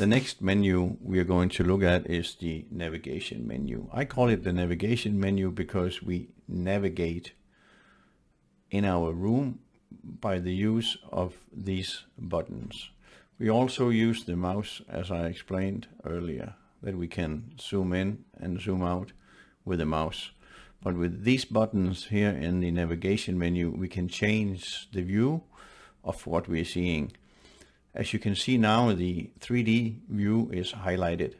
The next menu we are going to look at is the navigation menu. I call it the navigation menu because we navigate in our room by the use of these buttons. We also use the mouse, as I explained earlier, that we can zoom in and zoom out with the mouse. But with these buttons here in the navigation menu, we can change the view of what we're seeing. As you can see now, the 3D view is highlighted.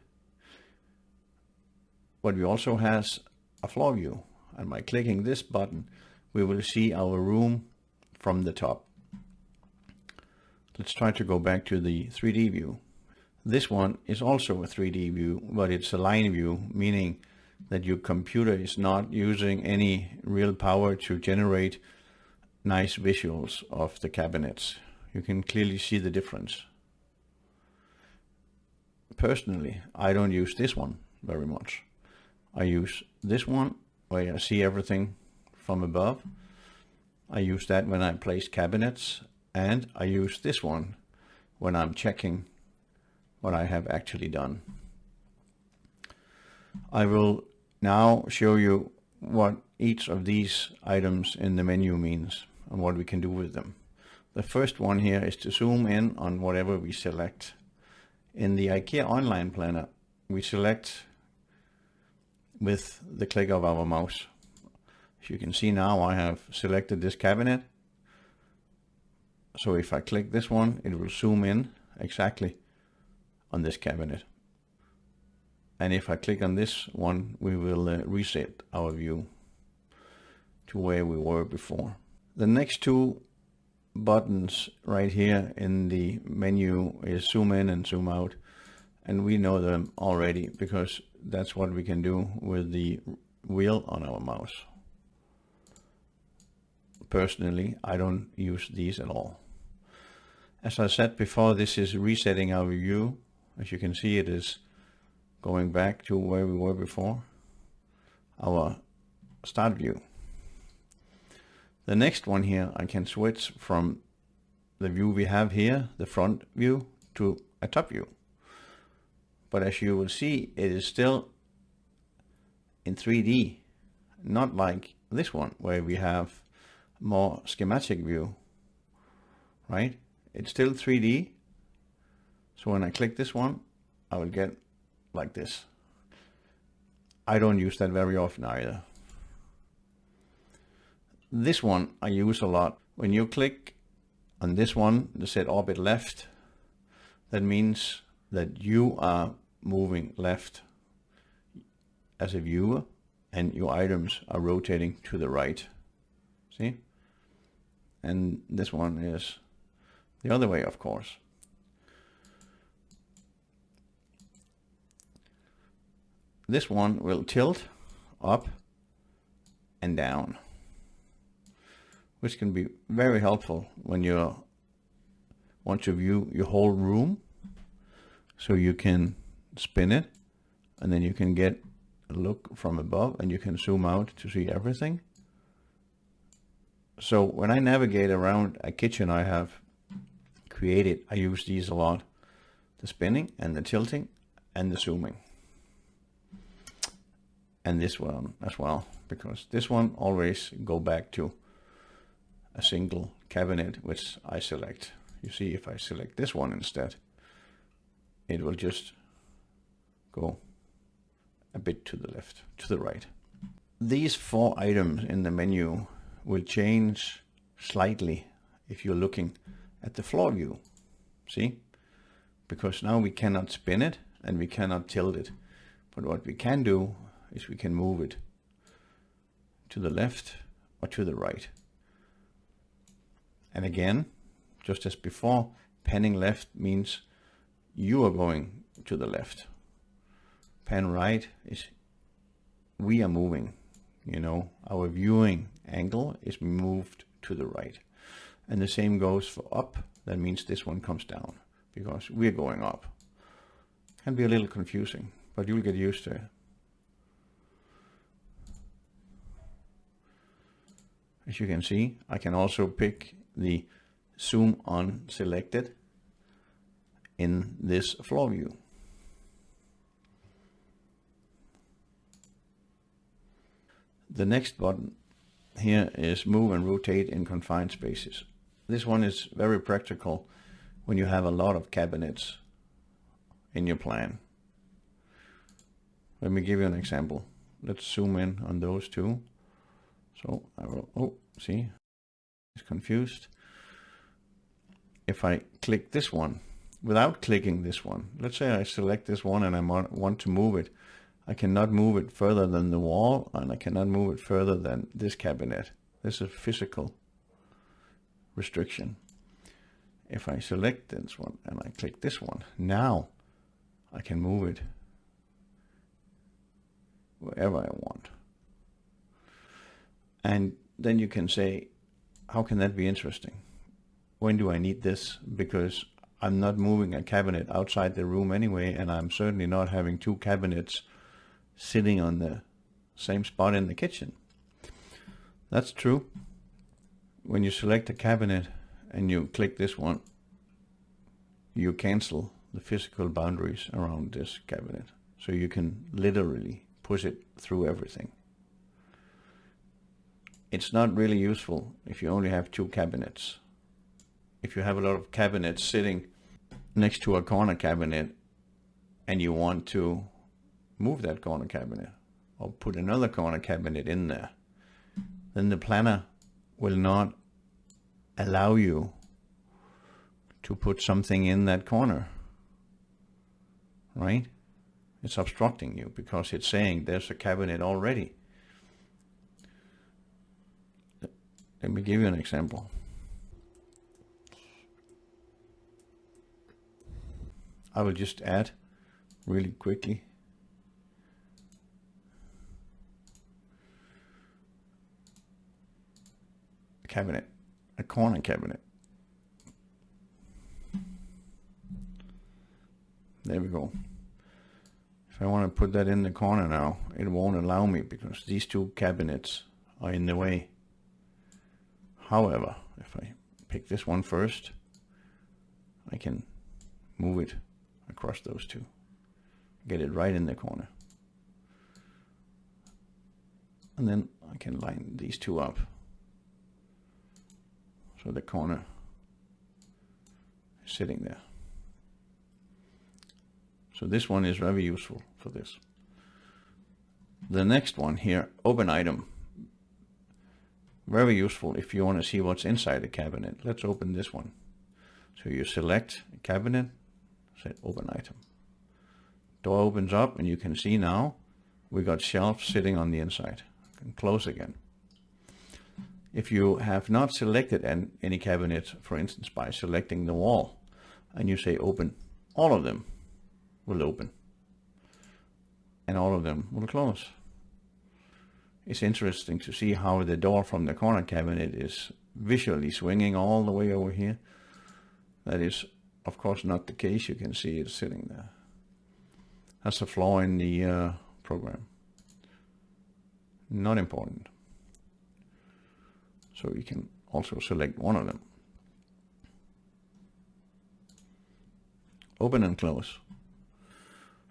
But we also has a floor view. And by clicking this button, we will see our room from the top. Let's try to go back to the 3D view. This one is also a 3D view, but it's a line view, meaning that your computer is not using any real power to generate nice visuals of the cabinets. You can clearly see the difference. Personally, I don't use this one very much. I use this one where I see everything from above. I use that when I place cabinets, and I use this one when I'm checking what I have actually done. I will now show you what each of these items in the menu means and what we can do with them. The first one here is to zoom in on whatever we select. In the Ikea online planner, we select with the click of our mouse. As you can see now, I have selected this cabinet. So if I click this one, it will zoom in exactly on this cabinet. And if I click on this one, we will reset our view to where we were before. The next two buttons right here in the menu is zoom in and zoom out, and we know them already because that's what we can do with the wheel on our mouse. Personally, I don't use these at all. As I said before, this is resetting our view. As you can see, it is going back to where we were before, our start view. The next one here, I can switch from the view we have here, the front view, to a top view. But as you will see, it is still in 3D, not like this one where we have more schematic view, right? It's still 3D. So when I click this one, I will get like this. I don't use that very often either. This one I use a lot. When you click on this one, the set orbit left, that means that you are moving left as a viewer and your items are rotating to the right. See? And this one is the other way, of course. This one will tilt up and down, which can be very helpful when you want to view your whole room. So you can spin it and then you can get a look from above and you can zoom out to see everything. So when I navigate around a kitchen I have created, I use these a lot. The spinning and the tilting and the zooming. And this one as well, because this one always go back to a single cabinet which I select. You see, if I select this one instead, it will just go a bit to the left, to the right. These four items in the menu will change slightly if you're looking at the floor view. See? Because now we cannot spin it and we cannot tilt it. But what we can do is we can move it to the left or to the right. And again, just as before, panning left means you are going to the left. Pan right is we are moving. You know, our viewing angle is moved to the right. And the same goes for up. That means this one comes down because we're going up. Can be a little confusing, but you'll get used to it. As you can see, I can also pick the zoom on selected in this floor view. The next button here is move and rotate in confined spaces. This one is very practical when you have a lot of cabinets in your plan. Let me give you an example. Let's zoom in on those two. So I will, see, it's confused. If I click this one, without clicking this one, let's say I select this one and I want to move it, I cannot move it further than the wall, and I cannot move it further than this cabinet. This is a physical restriction. If I select this one and I click this one, now I can move it wherever I want. And then you can say, how can that be interesting? When do I need this? Because I'm not moving a cabinet outside the room anyway, and I'm certainly not having two cabinets sitting on the same spot in the kitchen. That's true. When you select a cabinet and you click this one, you cancel the physical boundaries around this cabinet. So you can literally push it through everything. It's not really useful if you only have two cabinets. If you have a lot of cabinets sitting next to a corner cabinet and you want to move that corner cabinet or put another corner cabinet in there, then the planner will not allow you to put something in that corner, right? It's obstructing you because it's saying there's a cabinet already. Let me give you an example. I will just add really quickly a cabinet, a corner cabinet. There we go. If I want to put that in the corner now, it won't allow me because these two cabinets are in the way. However, if I pick this one first, I can move it across those two, get it right in the corner. And then I can line these two up. So the corner is sitting there. So this one is very useful for this. The next one here, open item. Very useful if you want to see what's inside the cabinet. Let's open this one. So you select a cabinet, say open item. Door opens up and you can see now we got shelves sitting on the inside. I can close again. If you have not selected any cabinet, for instance by selecting the wall, and you say open, all of them will open and all of them will close. It's interesting to see how the door from the corner cabinet is visually swinging all the way over here. That is, of course, not the case. You can see it sitting there. That's a flaw in the program. Not important. So you can also select one of them. Open and close.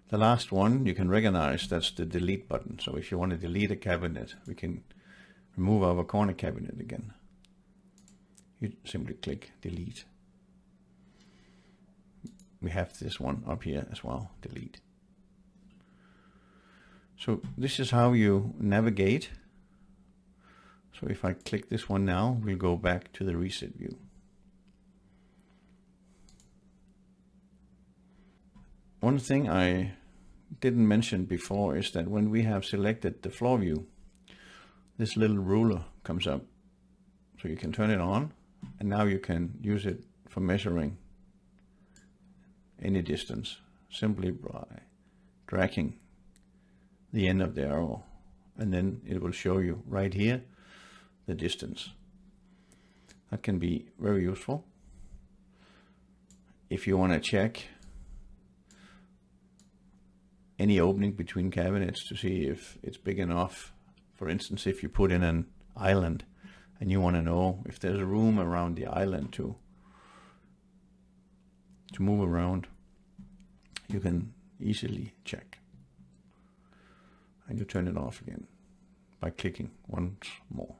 The last one you can recognize, that's the delete button. So if you want to delete a cabinet, we can remove our corner cabinet again. You simply click delete. We have this one up here as well, delete. So this is how you navigate. So if I click this one now, we'll go back to the reset view. One thing I didn't mention before is that when we have selected the floor view, this little ruler comes up. So you can turn it on, and now you can use it for measuring any distance simply by dragging the end of the arrow, and then it will show you right here the distance. That can be very useful if you want to check any opening between cabinets to see if it's big enough. For instance, if you put in an island and you want to know if there's room around the island to move around, you can easily check. And you turn it off again by clicking once more.